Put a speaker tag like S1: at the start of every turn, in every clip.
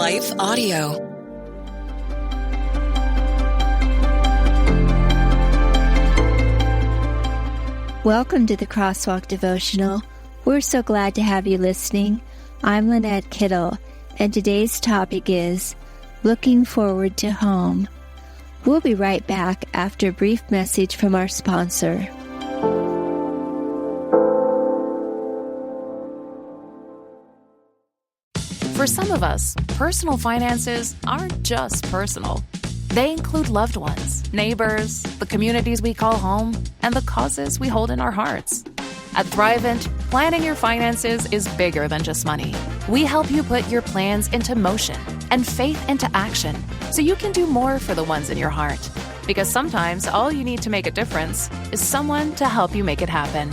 S1: Life Audio.
S2: Welcome to the Crosswalk Devotional. We're so glad to have you listening. I'm Lynette Kittle, and today's topic is Looking Forward to Home. We'll be right back after a brief message from our sponsor.
S3: For some of us, personal finances aren't just personal. They include loved ones, neighbors, the communities we call home, and the causes we hold in our hearts. At Thrivent, planning your finances is bigger than just money. We help you put your plans into motion and faith into action so you can do more for the ones in your heart. Because sometimes all you need to make a difference is someone to help you make it happen.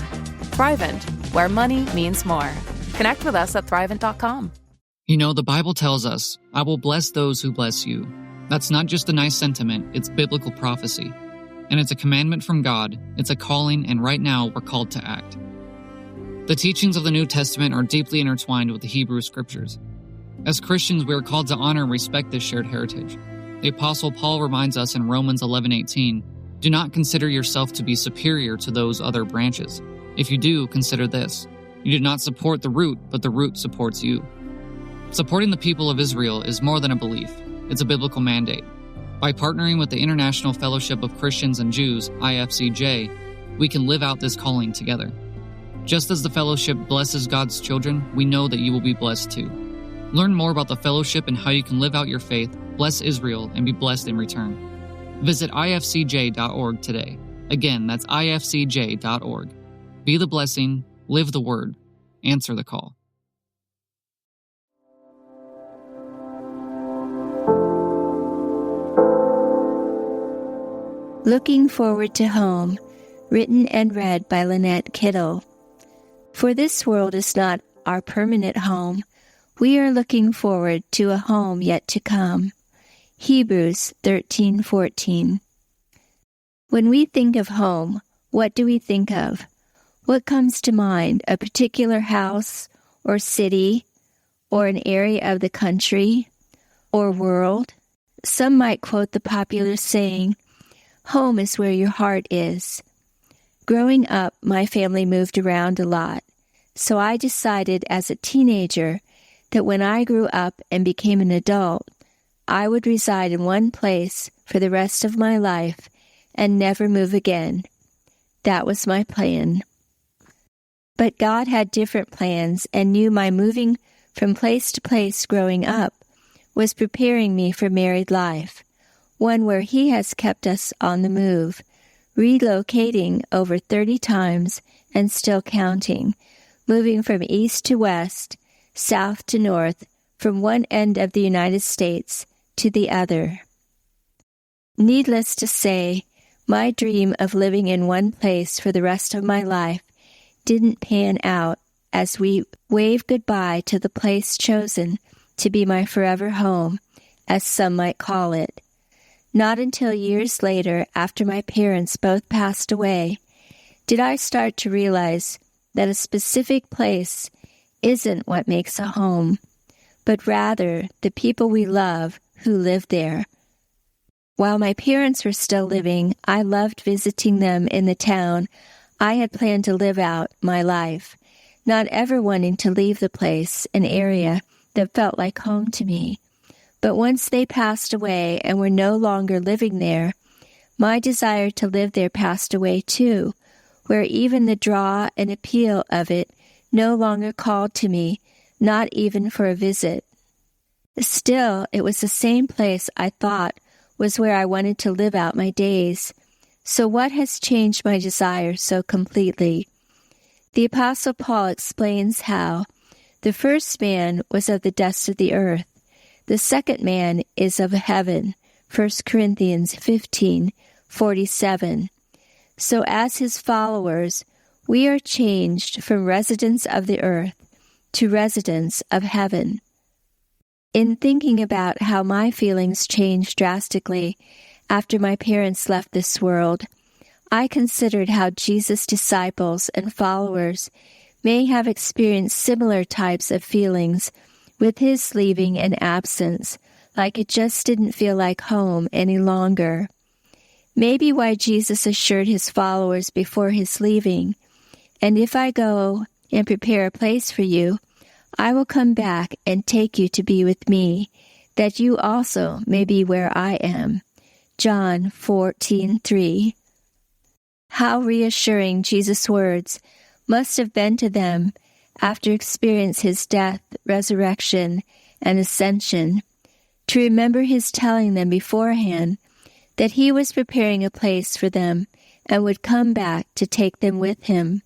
S3: Thrivent, where money means more. Connect with us at Thrivent.com.
S4: You know, the Bible tells us, I will bless those who bless you. That's not just a nice sentiment, it's biblical prophecy. And it's a commandment from God, it's a calling, and right now we're called to act. The teachings of the New Testament are deeply intertwined with the Hebrew Scriptures. As Christians, we are called to honor and respect this shared heritage. The Apostle Paul reminds us in Romans 11:18, do not consider yourself to be superior to those other branches. If you do, consider this. You do not support the root, but the root supports you. Supporting the people of Israel is more than a belief. It's a biblical mandate. By partnering with the International Fellowship of Christians and Jews, IFCJ, we can live out this calling together. Just as the fellowship blesses God's children, we know that you will be blessed too. Learn more about the fellowship and how you can live out your faith, bless Israel, and be blessed in return. Visit ifcj.org today. Again, that's ifcj.org. Be the blessing, live the word, answer the call.
S2: Looking Forward to Home, written and read by Lynette Kittle. For this world is not our permanent home. We are looking forward to a home yet to come. Hebrews 13:14. When we think of home, what do we think of? What comes to mind? A particular house or city or an area of the country or world? Some might quote the popular saying, home is where your heart is. Growing up, my family moved around a lot, so I decided as a teenager that when I grew up and became an adult, I would reside in one place for the rest of my life and never move again. That was my plan. But God had different plans and knew my moving from place to place growing up was preparing me for married life, one where He has kept us on the move, relocating over 30 times and still counting, moving from east to west, south to north, from one end of the United States to the other. Needless to say, my dream of living in one place for the rest of my life didn't pan out as we waved goodbye to the place chosen to be my forever home, as some might call it. Not until years later, after my parents both passed away, did I start to realize that a specific place isn't what makes a home, but rather the people we love who live there. While my parents were still living, I loved visiting them in the town I had planned to live out my life, not ever wanting to leave the place, an area that felt like home to me. But once they passed away and were no longer living there, my desire to live there passed away too, where even the draw and appeal of it no longer called to me, not even for a visit. Still, it was the same place I thought was where I wanted to live out my days. So what has changed my desire so completely? The Apostle Paul explains how the first man was of the dust of the earth. The second man is of heaven, 1 Corinthians 15:47. So as his followers, we are changed from residents of the earth to residents of heaven. In thinking about how my feelings changed drastically after my parents left this world, I considered how Jesus' disciples and followers may have experienced similar types of feelings with his leaving and absence, like it just didn't feel like home any longer. Maybe why Jesus assured his followers before his leaving, "And if I go and prepare a place for you, I will come back and take you to be with me, that you also may be where I am." John 14:3. How reassuring Jesus' words must have been to them after experiencing his death, resurrection, and ascension, to remember his telling them beforehand that he was preparing a place for them and would come back to take them with him.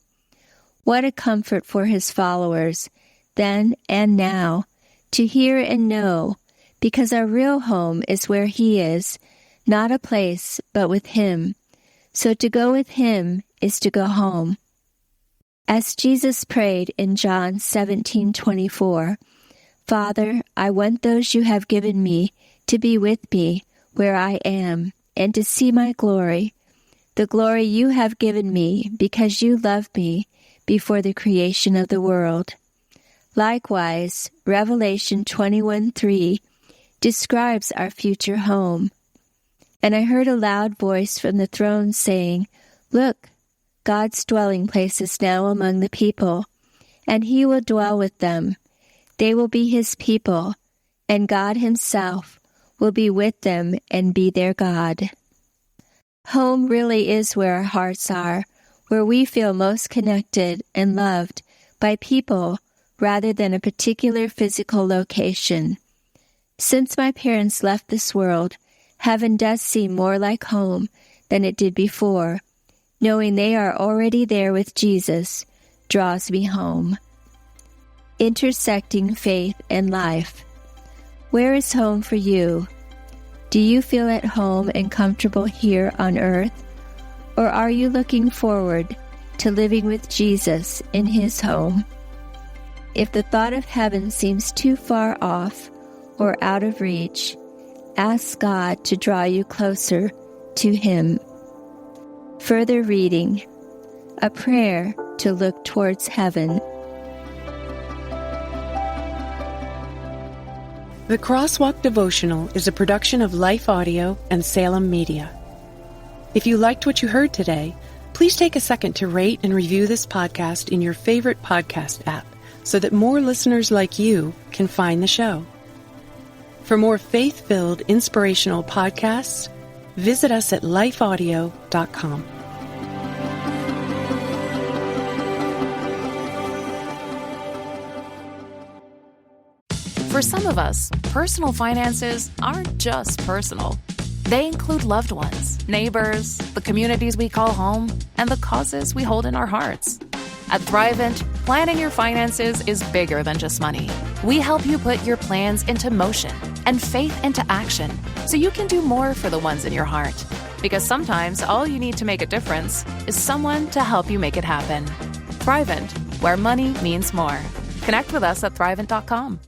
S2: What a comfort for his followers, then and now, to hear and know, because our real home is where he is, not a place, but with him. So to go with him is to go home. As Jesus prayed in John 17:24, "Father, I want those you have given me to be with me where I am, and to see my glory, the glory you have given me because you loved me before the creation of the world." Likewise, Revelation 21:3 describes our future home. "And I heard a loud voice from the throne saying, 'Look, God's dwelling place is now among the people, and he will dwell with them. They will be his people, and God himself will be with them and be their God.'" Home really is where our hearts are, where we feel most connected and loved by people rather than a particular physical location. Since my parents left this world, heaven does seem more like home than it did before. Knowing they are already there with Jesus draws me home. Intersecting faith and life. Where is home for you? Do you feel at home and comfortable here on earth? Or are you looking forward to living with Jesus in his home? If the thought of heaven seems too far off or out of reach, ask God to draw you closer to him. Further reading. A prayer to look towards heaven.
S1: The Crosswalk Devotional is a production of Life Audio and Salem Media. If you liked what you heard today, please take a second to rate and review this podcast in your favorite podcast app so that more listeners like you can find the show. For more faith-filled, inspirational podcasts, visit us at lifeaudio.com.
S3: For some of us, personal finances aren't just personal. They include loved ones, neighbors, the communities we call home, and the causes we hold in our hearts. At Thrivent, planning your finances is bigger than just money. We help you put your plans into motion and faith into action so you can do more for the ones in your heart. Because sometimes all you need to make a difference is someone to help you make it happen. Thrivent, where money means more. Connect with us at Thrivent.com.